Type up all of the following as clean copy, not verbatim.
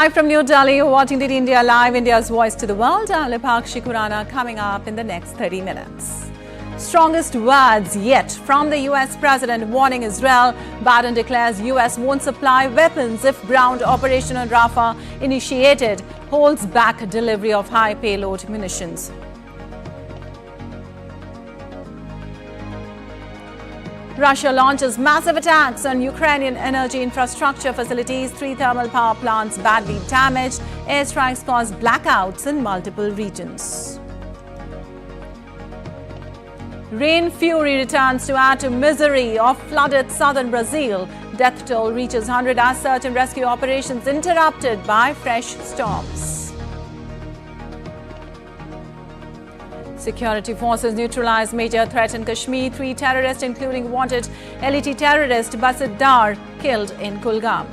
Live from New Delhi, you're watching DD India Live, India's voice to the world. I'm Lipakshi Khurana, coming up in the next 30 minutes. Strongest words yet from the US president warning Israel. Biden declares US won't supply weapons if ground operation on Rafah initiated. Holds back delivery of high payload munitions. Russia launches massive attacks on Ukrainian energy infrastructure facilities. 3 thermal power plants badly damaged. Airstrikes caused blackouts in multiple regions. Rain fury returns to add to misery of flooded southern Brazil. Death toll reaches 100 as search and rescue operations interrupted by fresh storms. Security forces neutralized major threat in Kashmir. 3 terrorists, including wanted LET terrorist Prasar Dar, killed in Kulgam.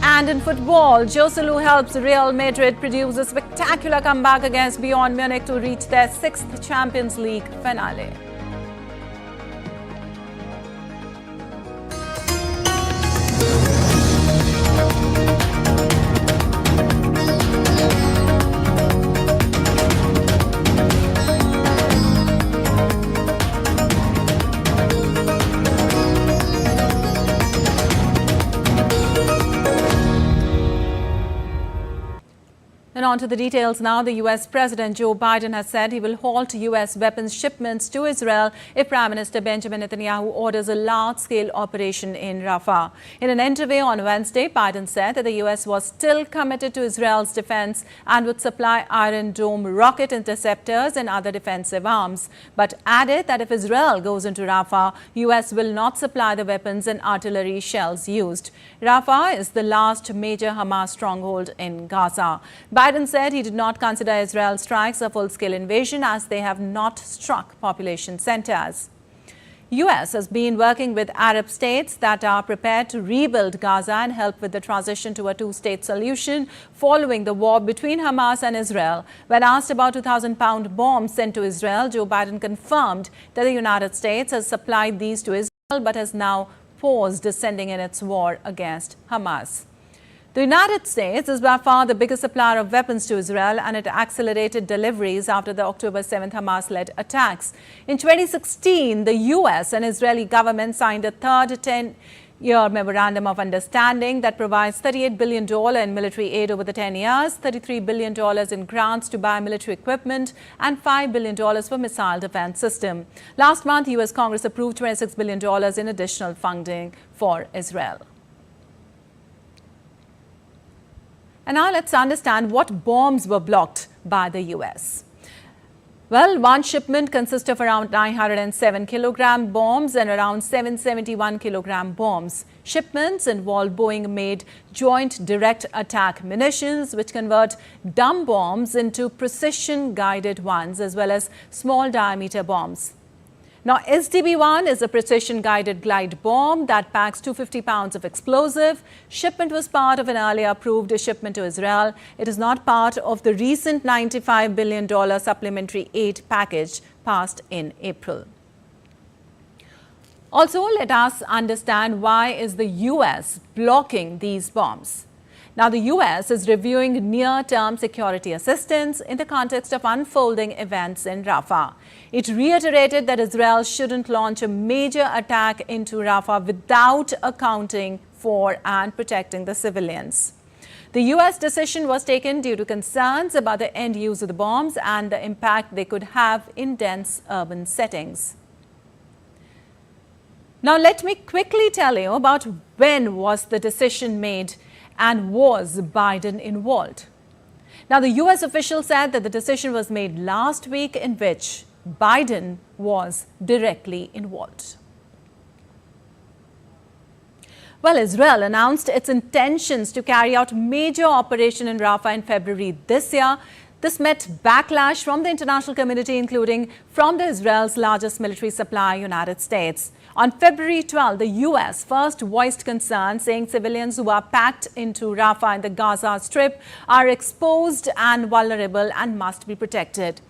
And in football, Joselu helps Real Madrid produce a spectacular comeback against Bayern Munich to reach their 6th Champions League finale. And on to the details now. The US President Joe Biden has said he will halt US weapons shipments to Israel if Prime Minister Benjamin Netanyahu orders a large-scale operation in Rafah. In an interview on Wednesday, Biden said that the US was still committed to Israel's defense and would supply Iron Dome rocket interceptors and other defensive arms, but added that if Israel goes into Rafah, US will not supply the weapons and artillery shells used. Rafah is the last major Hamas stronghold in Gaza. Biden said he did not consider Israel's strikes a full-scale invasion as they have not struck population centers. US has been working with Arab states that are prepared to rebuild Gaza and help with the transition to a two-state solution following the war between Hamas and Israel. When asked about 2,000-pound bombs sent to Israel, Joe Biden confirmed that the United States has supplied these to Israel but has now paused sending in its war against Hamas. The United States is by far the biggest supplier of weapons to Israel, and it accelerated deliveries after the October 7th Hamas-led attacks. In 2016, the US and Israeli government signed a third 10-year memorandum of understanding that provides $38 billion in military aid over the 10 years, $33 billion in grants to buy military equipment, and $5 billion for missile defense system. Last month, US Congress approved $26 billion in additional funding for Israel. And now let's understand what bombs were blocked by the US. Well, one shipment consists of around 907 kilogram bombs and around 771 kilogram bombs. Shipments involve Boeing-made joint direct attack munitions, which convert dumb bombs into precision-guided ones, as well as small diameter bombs. Now, SDB-1 is a precision-guided glide bomb that packs 250 pounds of explosive. Shipment was part of an earlier approved shipment to Israel. It is not part of the recent $95 billion supplementary aid package passed in April. Also, let us understand why is the US blocking these bombs. Now, the US is reviewing near-term security assistance in the context of unfolding events in Rafah. It reiterated that Israel shouldn't launch a major attack into Rafah without accounting for and protecting the civilians. The US decision was taken due to concerns about the end use of the bombs and the impact they could have in dense urban settings. Now, let me quickly tell you about when was the decision made and was Biden involved. Now, the US official said that the decision was made last week in which Biden was directly involved. Well, Israel announced its intentions to carry out major operation in Rafah in February this year. This met backlash from the international community, including from Israel's largest military supplier, United States. On February 12, the U.S. first voiced concern, saying civilians who are packed into Rafah in the Gaza Strip are exposed and vulnerable and must be protected.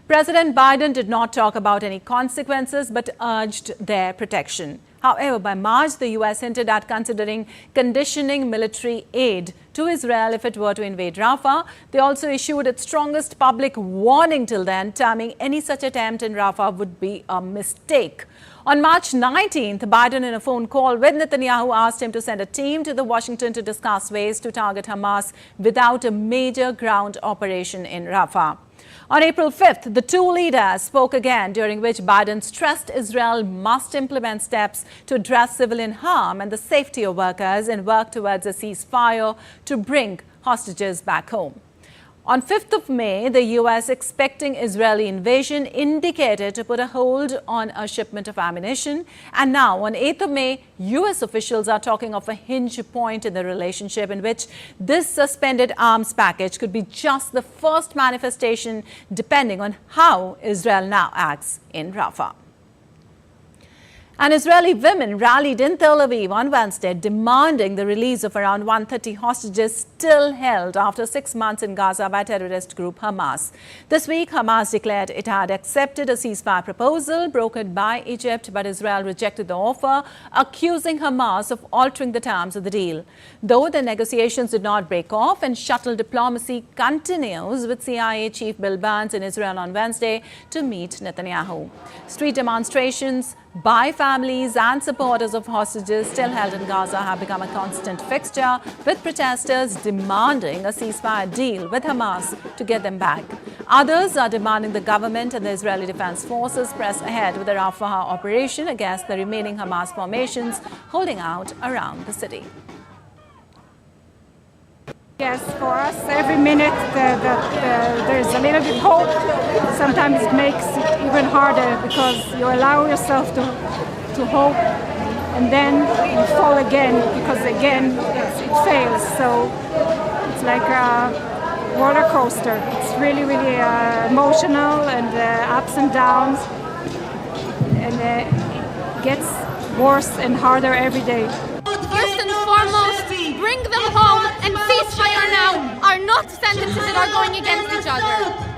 President Biden did not talk about any consequences but urged their protection. However, by March, the US hinted at considering conditioning military aid to Israel if it were to invade Rafah. They also issued its strongest public warning till then, terming any such attempt in Rafah would be a mistake. On March 19th, Biden, in a phone call with Netanyahu, asked him to send a team to Washington to discuss ways to target Hamas without a major ground operation in Rafah. On April 5th, the two leaders spoke again, during which Biden stressed Israel must implement steps to address civilian harm and the safety of workers and work towards a ceasefire to bring hostages back home. On 5th of May, the U.S., expecting Israeli invasion, indicated to put a hold on a shipment of ammunition. And now, on 8th of May, U.S. officials are talking of a hinge point in the relationship in which this suspended arms package could be just the first manifestation, depending on how Israel now acts in Rafah. And Israeli women rallied in Tel Aviv on Wednesday, demanding the release of around 130 hostages still held after 6 months in Gaza by terrorist group Hamas. This week, Hamas declared it had accepted a ceasefire proposal brokered by Egypt, but Israel rejected the offer, accusing Hamas of altering the terms of the deal. Though the negotiations did not break off and shuttle diplomacy continues, with CIA Chief Bill Burns in Israel on Wednesday to meet Netanyahu. Street demonstrations by families and supporters of hostages still held in Gaza have become a constant fixture, with protesters demanding a ceasefire deal with Hamas to get them back. Others are demanding the government and the Israeli Defense Forces press ahead with the Rafah operation against the remaining Hamas formations holding out around the city. Yes, for us, every minute there's a little bit hope. Sometimes it makes it even harder because you allow yourself to hope and then you fall again because again it fails. So it's like a roller coaster. It's really, really emotional and ups and downs, and it gets worse and harder every day. First and foremost, bring them home and ceasefire now are not sentences that are going against each other.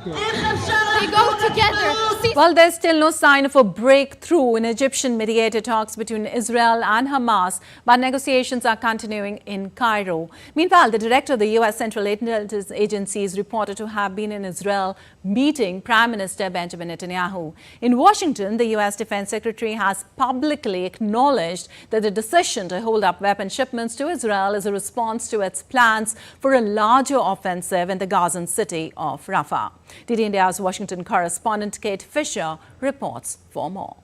They go together. Well, there's still no sign of a breakthrough in Egyptian-mediated talks between Israel and Hamas, but negotiations are continuing in Cairo. Meanwhile, the director of the U.S. Central Intelligence Agency is reported to have been in Israel meeting Prime Minister Benjamin Netanyahu. In Washington, the U.S. Defense Secretary has publicly acknowledged that the decision to hold up weapon shipments to Israel is a response to its plans for a larger offensive in the Gazan city of Rafah. DD India's Washington correspondent Kate Fisher reports for more.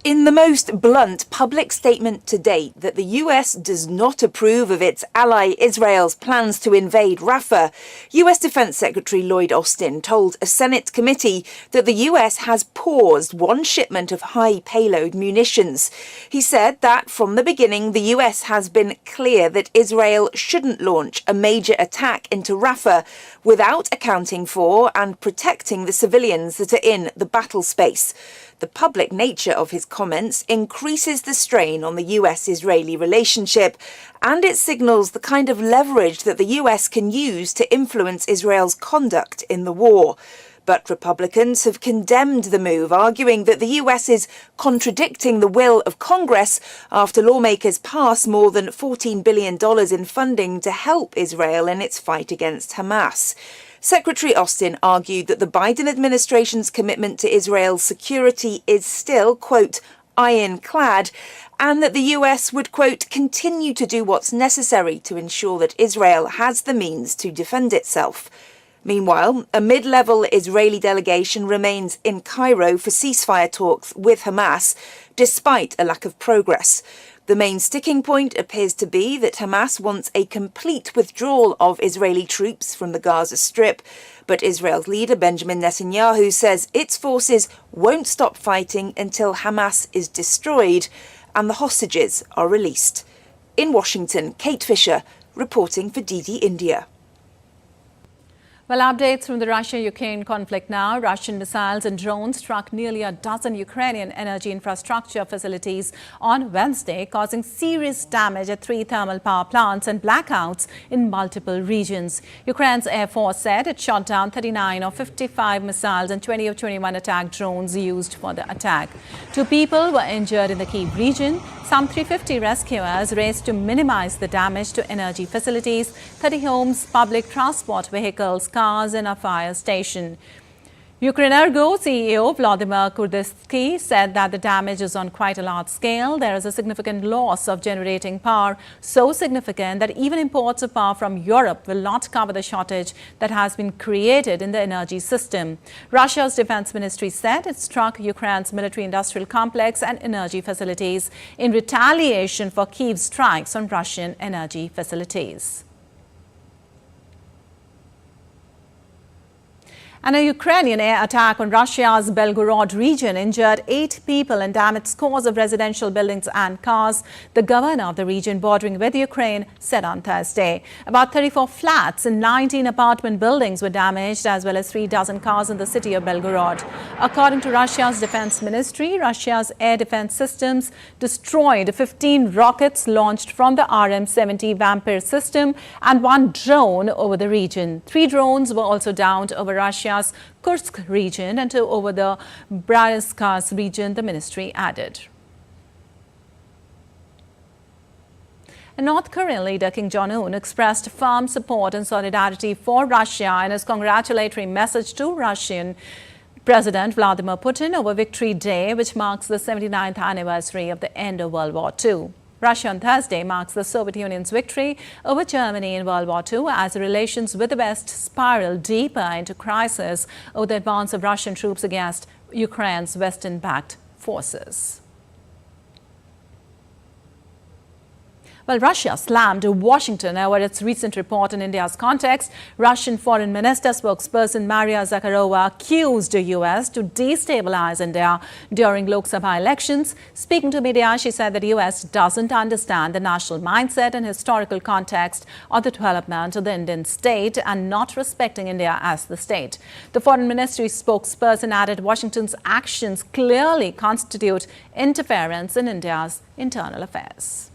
In the most blunt public statement to date that the US does not approve of its ally Israel's plans to invade Rafah, US Defense Secretary Lloyd Austin told a Senate committee that the US has paused one shipment of high-payload munitions. He said that from the beginning the US has been clear that Israel shouldn't launch a major attack into Rafah without accounting for and protecting the civilians that are in the battle space. The public nature of his comments increases the strain on the US-Israeli relationship, and it signals the kind of leverage that the US can use to influence Israel's conduct in the war. But Republicans have condemned the move, arguing that the US is contradicting the will of Congress after lawmakers pass more than $14 billion in funding to help Israel in its fight against Hamas. Secretary Austin argued that the Biden administration's commitment to Israel's security is still, quote, ironclad, and that the US would, quote, continue to do what's necessary to ensure that Israel has the means to defend itself. Meanwhile, a mid-level Israeli delegation remains in Cairo for ceasefire talks with Hamas, despite a lack of progress. The main sticking point appears to be that Hamas wants a complete withdrawal of Israeli troops from the Gaza Strip, but Israel's leader Benjamin Netanyahu says its forces won't stop fighting until Hamas is destroyed and the hostages are released. In Washington, Kate Fisher reporting for DD India. Well, updates from the Russia-Ukraine conflict now. Russian missiles and drones struck nearly a dozen Ukrainian energy infrastructure facilities on Wednesday, causing serious damage at 3 thermal power plants and blackouts in multiple regions. Ukraine's Air Force said it shot down 39 of 55 missiles and 20 of 21 attack drones used for the attack. 2 people were injured in the Kyiv region. Some 350 rescuers raced to minimize the damage to energy facilities, 30 homes, public transport vehicles, cars and a fire station. Ukrenergo CEO Vladimir Kurdytsky said that the damage is on quite a large scale. There is a significant loss of generating power, so significant that even imports of power from Europe will not cover the shortage that has been created in the energy system. Russia's defense ministry said it struck Ukraine's military-industrial complex and energy facilities in retaliation for Kyiv's strikes on Russian energy facilities. And a Ukrainian air attack on Russia's Belgorod region injured 8 people and damaged scores of residential buildings and cars, the governor of the region bordering with Ukraine said on Thursday. About 34 flats and 19 apartment buildings were damaged, as well as 3 dozen cars in the city of Belgorod. According to Russia's defense ministry, Russia's air defense systems destroyed 15 rockets launched from the RM-70 Vampir system and 1 drone over the region. 3 drones were also downed over Russia's Kursk region and 2 over the Bryansk region, the ministry added. And North Korean leader Kim Jong-un expressed firm support and solidarity for Russia in his congratulatory message to Russian President Vladimir Putin over Victory Day, which marks the 79th anniversary of the end of World War II. Russia on Thursday marks the Soviet Union's victory over Germany in World War II as relations with the West spiral deeper into crisis over the advance of Russian troops against Ukraine's Western-backed forces. Well, Russia slammed Washington over its recent report in India's context. Russian Foreign Minister spokesperson Maria Zakharova accused the U.S. to destabilize India during Lok Sabha elections. Speaking to media, she said that the U.S. doesn't understand the national mindset and historical context of the development of the Indian state and not respecting India as the state. The Foreign Ministry spokesperson added Washington's actions clearly constitute interference in India's internal affairs.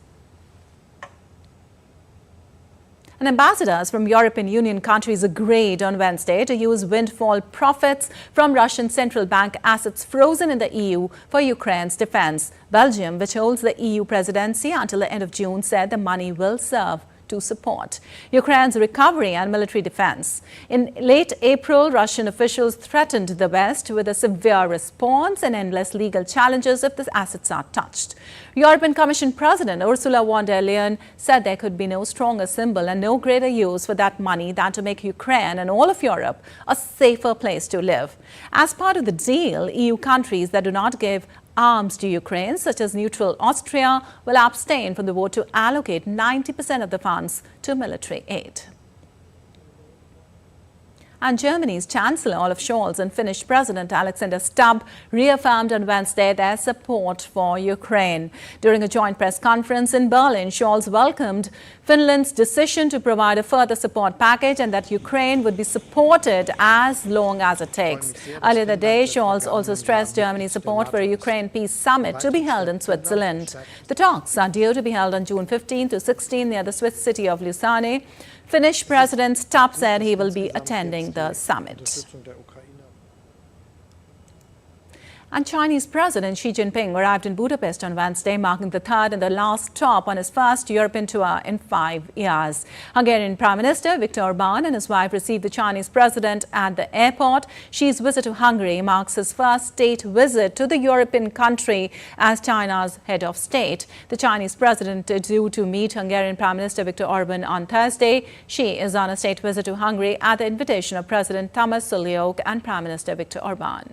And ambassadors from European Union countries agreed on Wednesday to use windfall profits from Russian central bank assets frozen in the EU for Ukraine's defense. Belgium, which holds the EU presidency until the end of June, said the money will serve to support Ukraine's recovery and military defense. In late April, Russian officials threatened the West with a severe response and endless legal challenges if the assets are touched. European Commission President Ursula von der Leyen said there could be no stronger symbol and no greater use for that money than to make Ukraine and all of Europe a safer place to live. As part of the deal, EU countries that do not give arms to Ukraine, such as neutral Austria, will abstain from the vote to allocate 90% of the funds to military aid. And Germany's Chancellor Olaf Scholz and Finnish President Alexander Stubb reaffirmed on Wednesday their support for Ukraine. During a joint press conference in Berlin, Scholz welcomed Finland's decision to provide a further support package and that Ukraine would be supported as long as it takes. Earlier that day, Scholz also stressed Germany's support for a Ukraine peace summit to be held in Switzerland. The talks are due to be held on June 15 to 16 near the Swiss city of Lausanne. Finnish President Stubb said he will be attending the summit. And Chinese President Xi Jinping arrived in Budapest on Wednesday, marking the third and the last stop on his first European tour in 5 years. Hungarian Prime Minister Viktor Orbán and his wife received the Chinese president at the airport. Xi's visit to Hungary marks his first state visit to the European country as China's head of state. The Chinese president is due to meet Hungarian Prime Minister Viktor Orbán on Thursday. Xi is on a state visit to Hungary at the invitation of President Tamás Szijjártó and Prime Minister Viktor Orbán.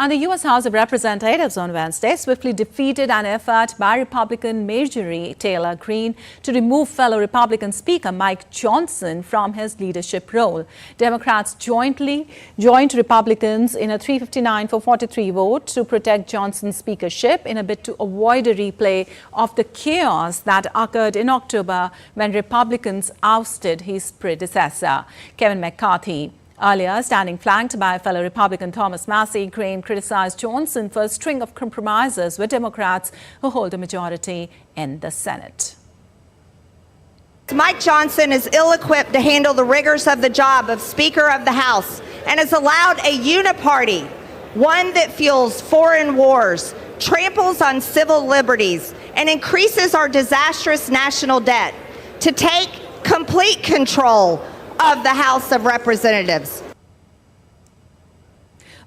And the U.S. House of Representatives on Wednesday swiftly defeated an effort by Republican Marjorie Taylor Greene to remove fellow Republican Speaker Mike Johnson from his leadership role. Democrats joined Republicans in a 359-43 vote to protect Johnson's speakership in a bid to avoid a replay of the chaos that occurred in October when Republicans ousted his predecessor, Kevin McCarthy. Earlier, standing flanked by fellow Republican Thomas Massie, Greene criticized Johnson for a string of compromises with Democrats who hold a majority in the Senate. Mike Johnson is ill-equipped to handle the rigors of the job of Speaker of the House and has allowed a uniparty, one that fuels foreign wars, tramples on civil liberties, and increases our disastrous national debt, to take complete control of the House of Representatives.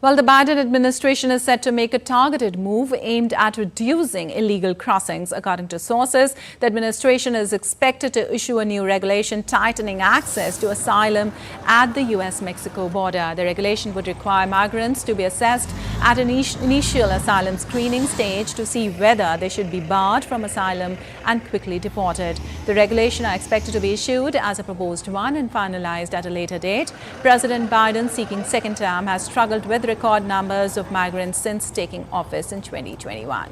Well, the Biden administration is set to make a targeted move aimed at reducing illegal crossings. According to sources, the administration is expected to issue a new regulation tightening access to asylum at the U.S.-Mexico border. The regulation would require migrants to be assessed at an initial asylum screening stage to see whether they should be barred from asylum and quickly deported. The regulations are expected to be issued as a proposed one and finalized at a later date. President Biden, seeking second term, has struggled with record numbers of migrants since taking office in 2021.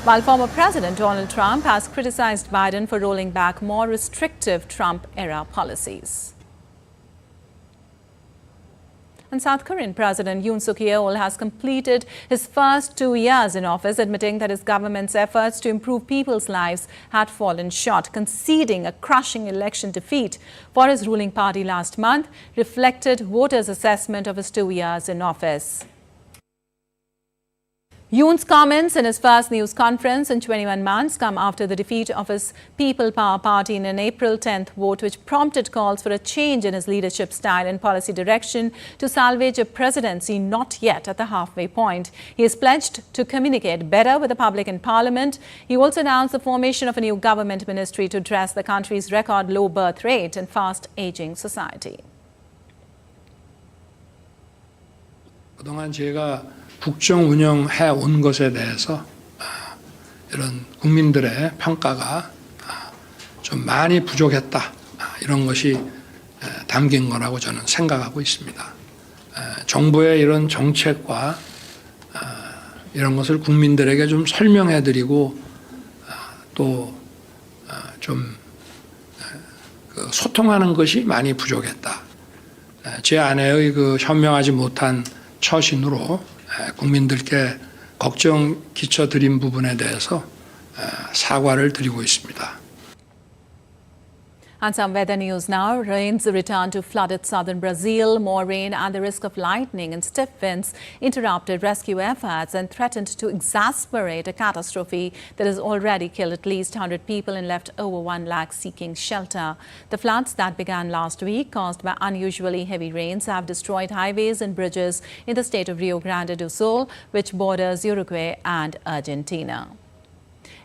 While former President Donald Trump has criticized Biden for rolling back more restrictive Trump-era policies. And South Korean President Yoon Suk-yeol has completed his first 2 years in office, admitting that his government's efforts to improve people's lives had fallen short, conceding a crushing election defeat for his ruling party last month, reflected voters' assessment of his 2 years in office. Yoon's comments in his first news conference in 21 months come after the defeat of his People Power Party in an April 10th vote, which prompted calls for a change in his leadership style and policy direction to salvage a presidency not yet at the halfway point. He has pledged to communicate better with the public in Parliament. He also announced the formation of a new government ministry to address the country's record low birth rate and fast-aging society. 그동안 제가 국정 운영해 온 것에 대해서 이런 국민들의 평가가 좀 많이 부족했다, 이런 것이 담긴 거라고 저는 생각하고 있습니다. 정부의 이런 정책과 이런 것을 국민들에게 좀 설명해 드리고 또 좀 소통하는 것이 많이 부족했다. 제 아내의 그 현명하지 못한 처신으로 국민들께 걱정 끼쳐드린 부분에 대해서 사과를 드리고 있습니다. And some weather news now. Rains return to flooded southern Brazil. More rain and the risk of lightning and stiff winds interrupted rescue efforts and threatened to exacerbate a catastrophe that has already killed at least 100 people and left over 1 lakh seeking shelter. The floods that began last week, caused by unusually heavy rains, have destroyed highways and bridges in the state of Rio Grande do Sul, which borders Uruguay and Argentina.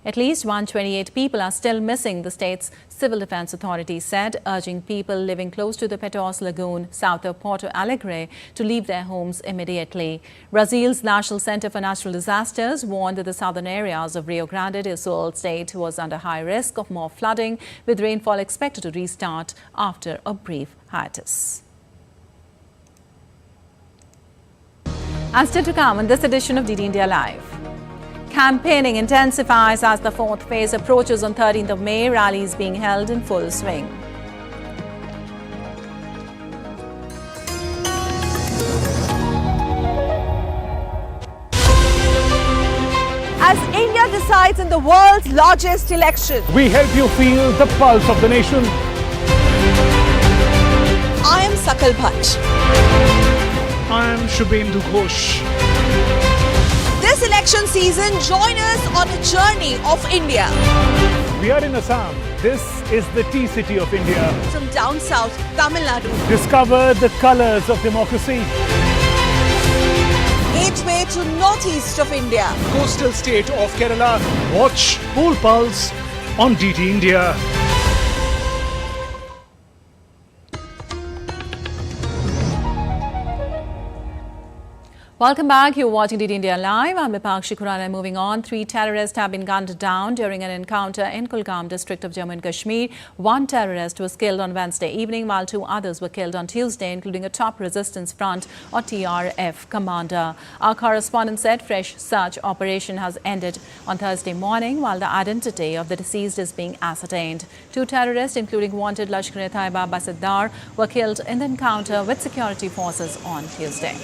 At least 128 people are still missing, the state's civil defense authorities said, urging people living close to the Petos Lagoon, south of Porto Alegre, to leave their homes immediately. Brazil's National Center for Natural Disasters warned that the southern areas of Rio Grande do Sul state was under high risk of more flooding, with rainfall expected to restart after a brief hiatus. And still to come in this edition of DD India Live. Campaigning intensifies as the fourth phase approaches on 13th of May. Rallies being held in full swing. As India decides in the world's largest election, we help you feel the pulse of the nation. I am Sakal Bhatt. I am Shubhendu Ghosh. This election season, join us on a journey of India. We are in Assam. This is the tea city of India. From down south, Tamil Nadu. Discover the colors of democracy. Gateway to northeast of India. Coastal state of Kerala. Watch Poll Pulse on DD India. Welcome back. You're watching DD India Live. I'm Vipakshi Khurana. Moving on, 3 terrorists have been gunned down during an encounter in Kulgam district of Jammu and Kashmir. 1 terrorist was killed on Wednesday evening, while 2 others were killed on Tuesday, including a top resistance front or TRF commander. Our correspondent said fresh search operation has ended on Thursday morning, while the identity of the deceased is being ascertained. 2 terrorists, including wanted Lashkar-e-Taiba Basidar, were killed in the encounter with security forces on Tuesday.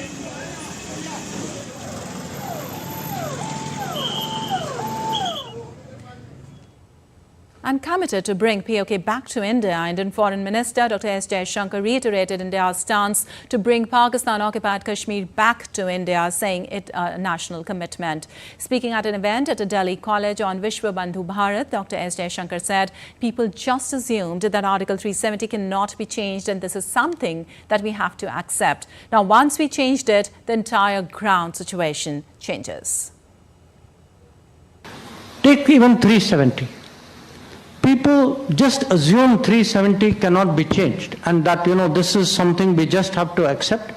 And committed to bring POK back to India, Indian Foreign Minister Dr. S. Jaishankar reiterated India's stance to bring Pakistan-occupied Kashmir back to India, saying it a national commitment. Speaking at an event at a Delhi college on Vishwa Bandhu Bharat, Dr. S. Jaishankar said people just assumed that Article 370 cannot be changed, and this is something that we have to accept. Now, once we changed it, the entire ground situation changes. Take even 370. People just assume 370 cannot be changed, and that, this is something we just have to accept,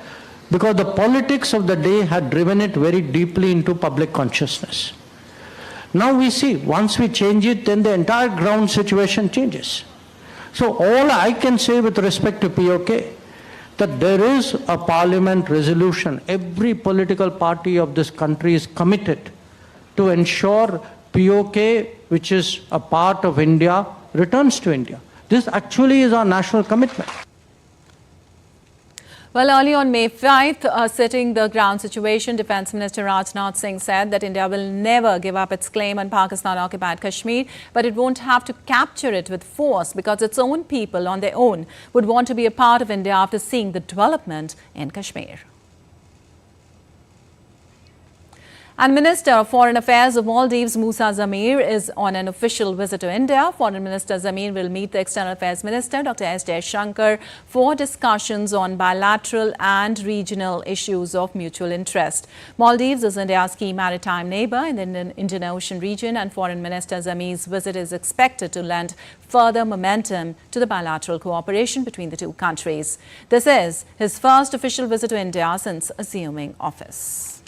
because the politics of the day had driven it very deeply into public consciousness. Now we see, once we change it, then the entire ground situation changes. So all I can say with respect to POK, that there is a parliament resolution. Every political party of this country is committed to ensure POK, which is a part of India, returns to India. This actually is our national commitment. Well, early on May 5th, setting the ground situation, Defence Minister Rajnath Singh said that India will never give up its claim on Pakistan-occupied Kashmir, but it won't have to capture it with force because its own people on their own would want to be a part of India after seeing the development in Kashmir. And Minister of Foreign Affairs of Maldives, Musa Zamir, is on an official visit to India. Foreign Minister Zamir will meet the External Affairs Minister, Dr. S. Jaishankar, for discussions on bilateral and regional issues of mutual interest. Maldives is India's key maritime neighbor in the Indian Ocean region, and Foreign Minister Zamir's visit is expected to lend further momentum to the bilateral cooperation between the 2 countries. This is his first official visit to India since assuming office.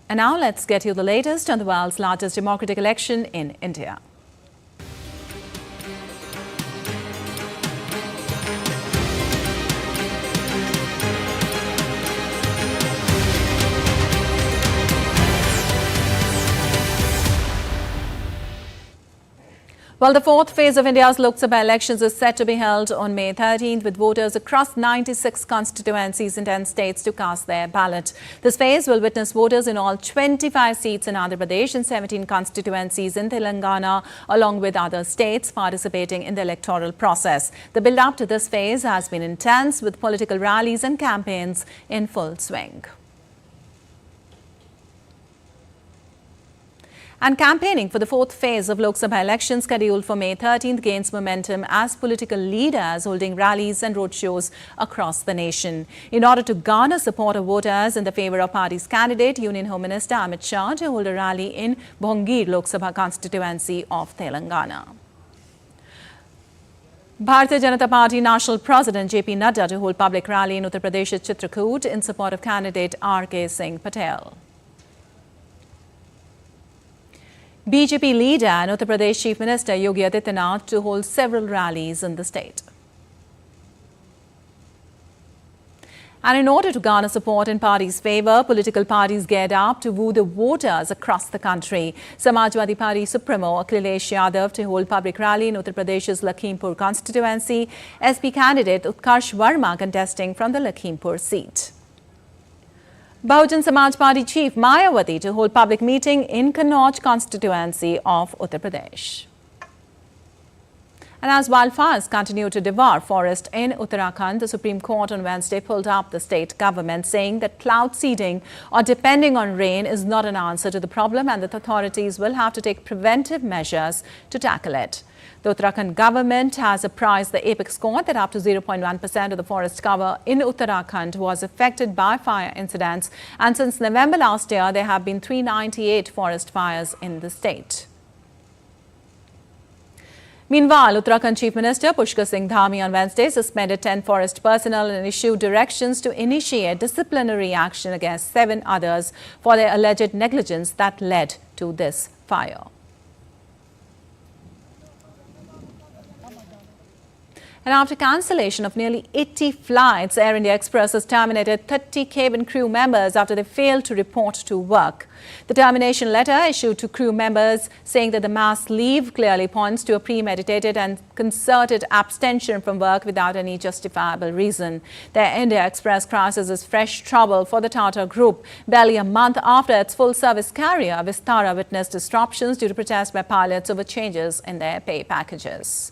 And now let's get you the latest on the world's largest democratic election in India. Well, the 4th phase of India's Lok Sabha elections is set to be held on May 13th, with voters across 96 constituencies in 10 states to cast their ballot. This phase will witness voters in all 25 seats in Andhra Pradesh and 17 constituencies in Telangana, along with other states participating in the electoral process. The build-up to this phase has been intense, with political rallies and campaigns in full swing. And campaigning for the 4th phase of Lok Sabha elections scheduled for May 13th gains momentum as political leaders holding rallies and roadshows across the nation. In order to garner support of voters in the favour of party's candidate, Union Home Minister Amit Shah to hold a rally in Bhongir Lok Sabha constituency of Telangana. Bharatiya Janata Party National President JP Nadda to hold public rally in Uttar Pradesh's Chitrakoot in support of candidate RK Singh Patel. BJP leader and Uttar Pradesh Chief Minister Yogi Adityanath to hold several rallies in the state. And in order to garner support in party's favour, political parties geared up to woo the voters across the country. Samajwadi Party Supremo Akhilesh Yadav to hold public rally in Uttar Pradesh's Lakhimpur constituency. SP candidate Utkarsh Verma contesting from the Lakhimpur seat. Bahujan Samaj Party Chief Mayawati to hold public meeting in Kannauj constituency of Uttar Pradesh. And as wildfires continue to devour forest in Uttarakhand, the Supreme Court on Wednesday pulled up the state government, saying that cloud seeding or depending on rain is not an answer to the problem, and that authorities will have to take preventive measures to tackle it. The Uttarakhand government has apprised the apex court that up to 0.1% of the forest cover in Uttarakhand was affected by fire incidents, and since November last year, there have been 398 forest fires in the state. Meanwhile, Uttarakhand Chief Minister Pushkar Singh Dhami on Wednesday suspended 10 forest personnel and issued directions to initiate disciplinary action against 7 others for their alleged negligence that led to this fire. And after cancellation of nearly 80 flights, Air India Express has terminated 30 cabin crew members after they failed to report to work. The termination letter issued to crew members saying that the mass leave clearly points to a premeditated and concerted abstention from work without any justifiable reason. The Air India Express crisis is fresh trouble for the Tata Group. Barely a month after its full-service carrier, Vistara witnessed disruptions due to protests by pilots over changes in their pay packages.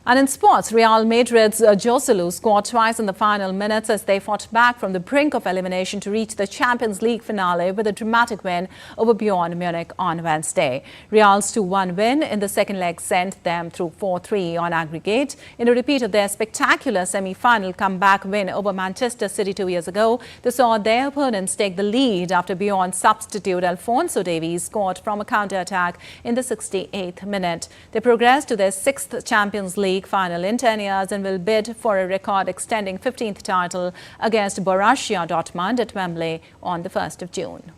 And in sports, Real Madrid's Joselu scored twice in the final minutes as they fought back from the brink of elimination to reach the Champions League finale with a dramatic win over Bayern Munich on Wednesday. Real's 2-1 win in the second leg sent them through 4-3 on aggregate in a repeat of their spectacular semi-final comeback win over Manchester City 2 years ago. They saw their opponents take the lead after Bayern substitute Alphonso Davies scored from a counter-attack in the 68th minute. They progressed to their 6th Champions League final in 10 years and will bid for a record-extending 15th title against Borussia Dortmund at Wembley on the 1st of June.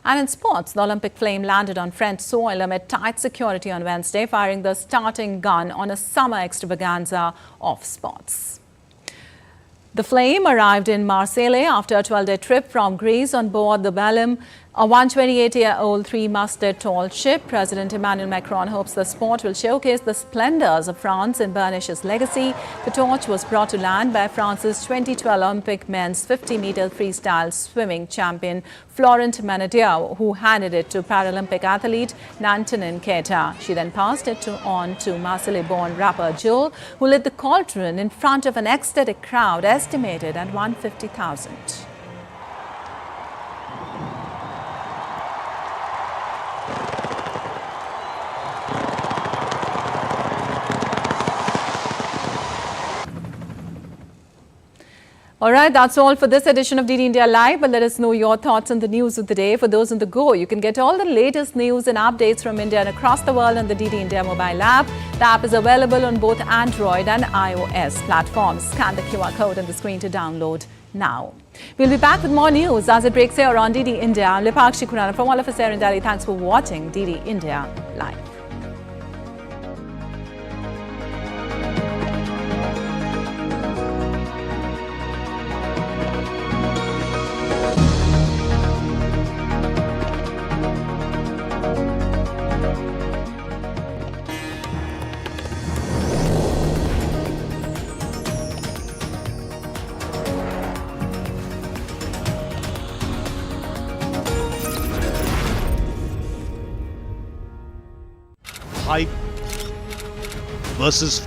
And in sports, the Olympic flame landed on French soil amid tight security on Wednesday, firing the starting gun on a summer extravaganza of sports. The flame arrived in Marseille after a 12-day trip from Greece on board the Belém, a 128-year-old 3-masted tall ship. President Emmanuel Macron hopes the sport will showcase the splendors of France and burnish his legacy. The torch was brought to land by France's 2012 Olympic men's 50-meter freestyle swimming champion Florent Menadier, who handed it to Paralympic athlete Nantanen Keita. She then passed it on to Marseille-born rapper Jules, who lit the cauldron in front of an ecstatic crowd estimated at 150,000. All right, that's all for this edition of DD India Live. But let us know your thoughts on the news of the day. For those on the go, you can get all the latest news and updates from India and across the world on the DD India mobile app. The app is available on both Android and iOS platforms. Scan the QR code on the screen to download now. We'll be back with more news as it breaks here on DD India. I'm Lipakshi Kurana from all of us here in Delhi. Thanks for watching DD India Live. Hype versus